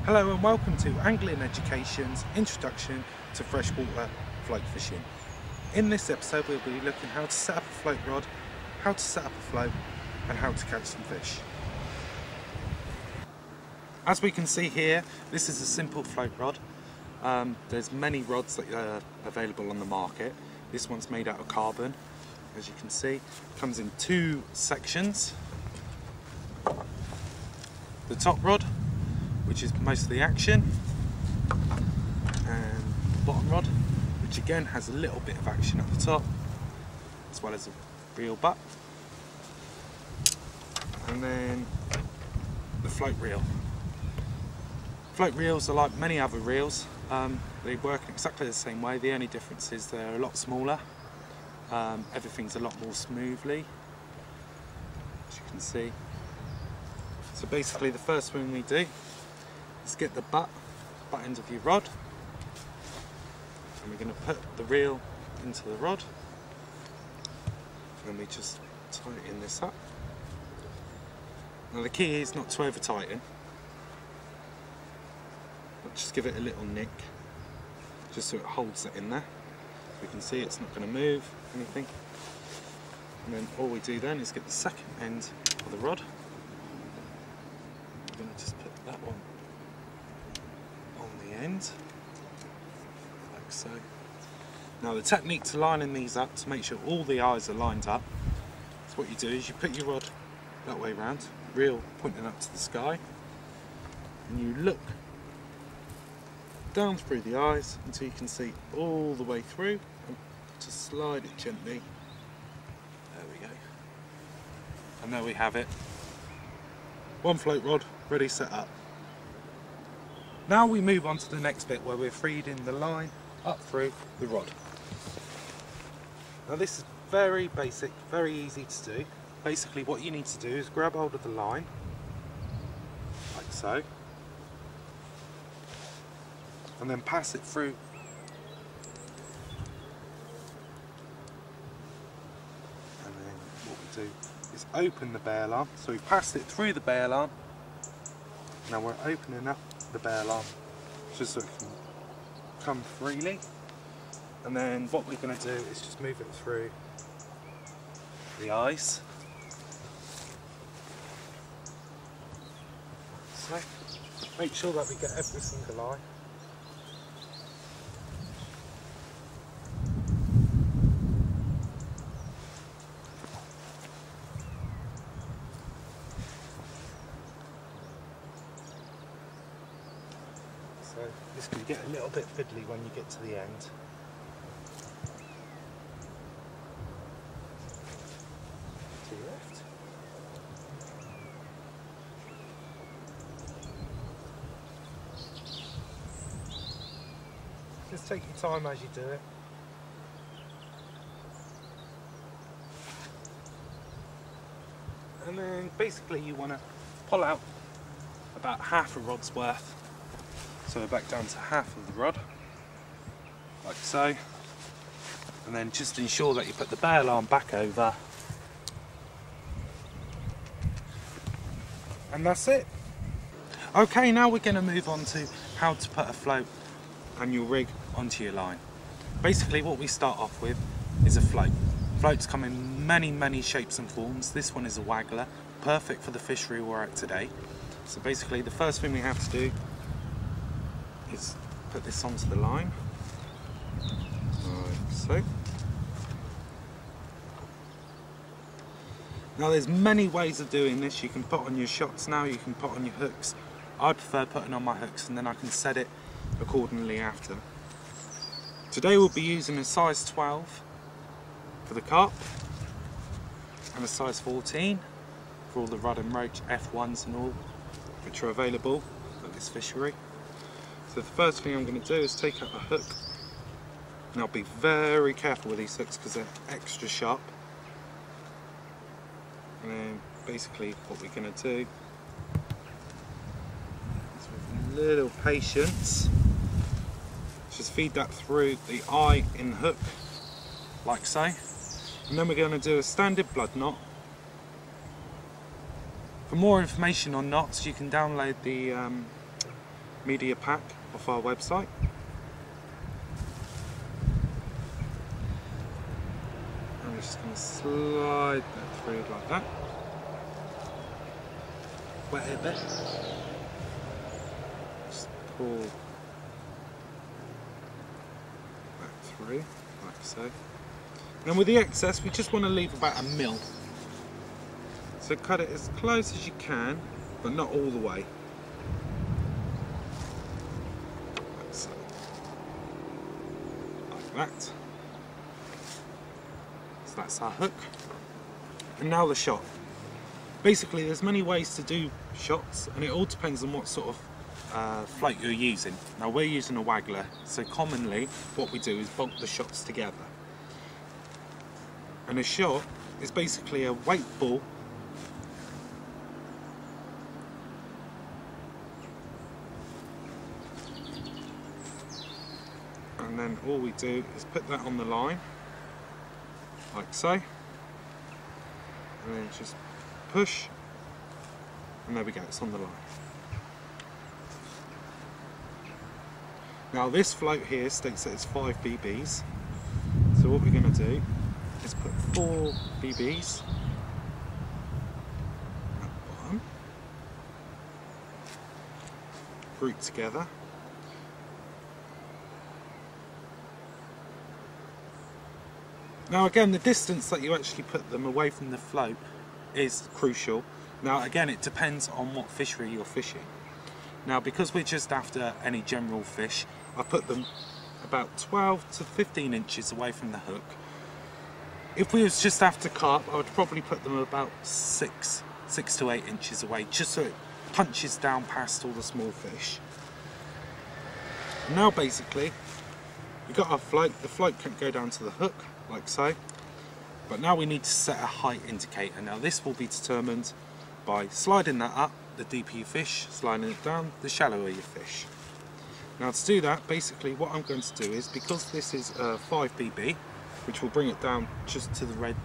Hello and welcome to Angling Education's Introduction to Freshwater Float Fishing. In this episode we'll be looking how to set up a float rod, how to set up a float and how to catch some fish. As we can see here, this is a simple float rod. There's many rods that are available on the market. This one's made out of carbon, as you can see. It comes in two sections. The top rod, which is most of the action, and the bottom rod, which again has a little bit of action at the top, as well as a reel butt, and then the float reel. Float reels are like many other reels. They work in exactly the same way. The only difference is they're a lot smaller. Everything's a lot more smoothly, as you can see. So basically the first thing we do is get the butt end of your rod, and we're going to put the reel into the rod, and we just tighten this up. Now the key is not to over tighten, but just give it a little nick, just so it holds it in there. We can see it's not going to move anything. And then all we do then is get the second end of the rod. I'm going to just put that one on the end, like so. Now the technique to lining these up, to make sure all the eyes are lined up, is what you do is you put your rod that way round, reel pointing up to the sky, and you look down through the eyes until you can see all the way through, and just slide it gently. There we go. And there we have it. One float rod ready set up. Now we move on to the next bit where we're feeding the line up through the rod. Now this is very basic, very easy to do. Basically what you need to do is grab hold of the line, like so, and then pass it through. And then what we do is open the bail arm. So we've passed it through the bail arm. Now we're opening up the bail arm just so it can come freely. And then what we're going to do is just move it through the eyes. So make sure that we get every single eye. So this can get a little bit fiddly when you get to the end. To your left. Just take your time as you do it. And then basically you want to pull out about half a rod's worth. So we're back down to half of the rod, like so, and then just ensure that you put the bail arm back over, and that's it. Okay, now we're going to move on to how to put a float and your rig onto your line. Basically what we start off with is a float. Floats come in many shapes and forms. This one is a waggler, perfect for the fishery we're at today. So basically the first thing we have to do is put this onto the line, like so. Now there's many ways of doing this. You can put on your shots now, you can put on your hooks. I prefer putting on my hooks and then I can set it accordingly after. Today we'll be using a size 12 for the carp and a size 14 for all the rudd and roach F1s and all, which are available at this fishery. So the first thing I'm going to do is take out a hook, and I'll be very careful with these hooks because they're extra sharp. And then basically what we're going to do is with a little patience, just feed that through the eye in the hook, like so. And then we're going to do a standard blood knot. For more information on knots, you can download the media pack off our website. I'm just going to slide that through like that. Wet it a bit. Just pull that through, like so. And with the excess, we just want to leave about 1 mil. So cut it as close as you can, but not all the way. Like so. Like that. So that's our hook. And now the shot. Basically, there's many ways to do shots, and it all depends on what sort of float you're using. Now we're using a waggler, so commonly what we do is bolt the shots together. And a shot is basically a weight ball and then all we do is put that on the line like so, and then just push, and there we go, it's on the line. Now this float here states that it's 5 BBs, so what we're going to do is put 4 BBs at the bottom, group together. Now again, the distance that you actually put them away from the float is crucial. Now again, it depends on what fishery you're fishing. Now because we're just after any general fish, I put them about 12 to 15 inches away from the hook. If we was just after carp, I would probably put them about 6 to 8 inches away, just so it punches down past all the small fish. And now basically, we've got our float. The float can't go down to the hook, like so. But now we need to set a height indicator. Now this will be determined by sliding that up, the deeper you fish, sliding it down, the shallower you fish. Now to do that, basically what I'm going to do is, because this is a 5 BB, which will bring it down just to the red,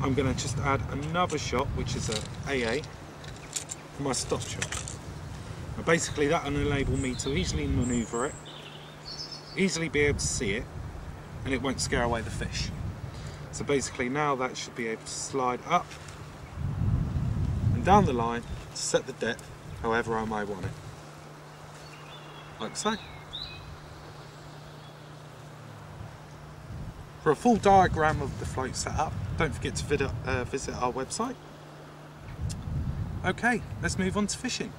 I'm going to just add another shot, which is a AA, for my stop shot. Now basically that will enable me to easily manoeuvre it, easily be able to see it, and it won't scare away the fish. So basically now that should be able to slide up and down the line to set the depth however I might want it. Like so. For a full diagram of the float setup, don't forget to visit our website. Okay, let's move on to fishing.